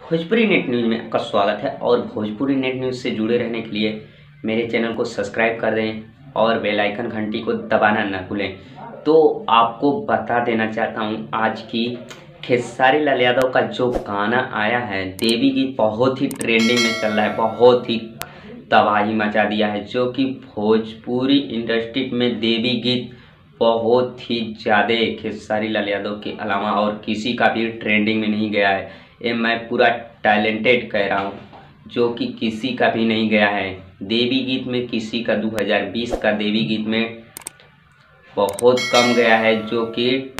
Bhojpuri net news में आपका स्वागत है और भोजपुरी नेट न्यूज़ से जुड़े रहने के लिए मेरे चैनल को सब्सक्राइब कर दें और बेल आइकन घंटी को दबाना न भूलें। तो आपको बता देना चाहता हूं, आज की खेसारी लाल यादव का जो गाना आया है देवी गीत बहुत ही ट्रेंडिंग में चल रहा है, बहुत ही तबाही मचा दिया है। जो कि भोजपुरी इंडस्ट्री में देवी गीत बहुत ही ज़्यादा खेसारी लाल यादव के अलावा और किसी का भी ट्रेंडिंग में नहीं गया है। ये मैं पूरा टैलेंटेड कह रहा हूँ, जो कि किसी का भी नहीं गया है। देवी गीत में किसी का 2020 का देवी गीत में बहुत कम गया है, जो कि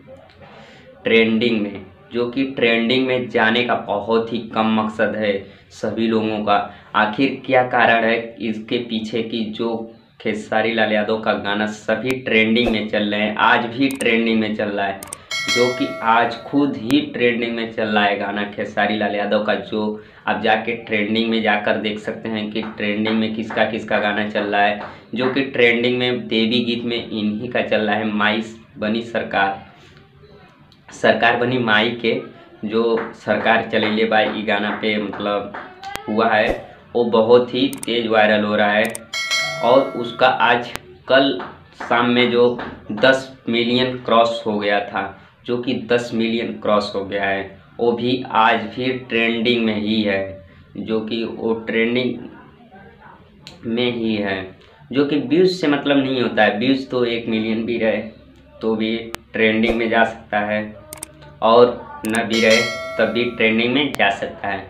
ट्रेंडिंग में जाने का बहुत ही कम मकसद है सभी लोगों का। आखिर क्या कारण है इसके पीछे की जो खेसारी लाल यादव का गाना सभी ट्रेंडिंग में चल रहे हैं, आज भी ट्रेंडिंग में चल रहा है, जो कि आज खुद ही ट्रेंडिंग में चल रहा है गाना खेसारी लाल यादव का। जो आप जाके ट्रेंडिंग में जाकर देख सकते हैं कि ट्रेंडिंग में किसका किसका गाना चल रहा है। जो कि ट्रेंडिंग में देवी गीत में इन्हीं का चल रहा है। माई बनी सरकार बनी माई के जो सरकार चलेले बा ई गाना पे मतलब हुआ है, वो बहुत ही तेज़ वायरल हो रहा है। और उसका आज कल शाम में जो 10 मिलियन क्रॉस हो गया था, जो कि 10 मिलियन क्रॉस हो गया है, वो भी आज भी ट्रेंडिंग में ही है। जो कि वो ट्रेंडिंग में ही है, जो कि व्यूज़ से मतलब नहीं होता है। व्यूज़ तो 1 मिलियन भी रहे तो भी ट्रेंडिंग में जा सकता है, और न भी रहे तब भी ट्रेंडिंग में जा सकता है।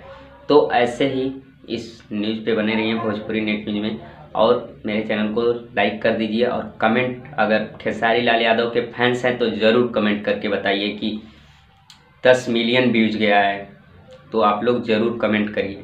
तो ऐसे ही इस न्यूज़ पे बने रहिए भोजपुरी नेट न्यूज़ में, और मेरे चैनल को लाइक कर दीजिए और कमेंट, अगर खेसारी लाल यादव के फैंस हैं तो ज़रूर कमेंट करके बताइए कि 10 मिलियन व्यूज़ गया है, तो आप लोग ज़रूर कमेंट करिए।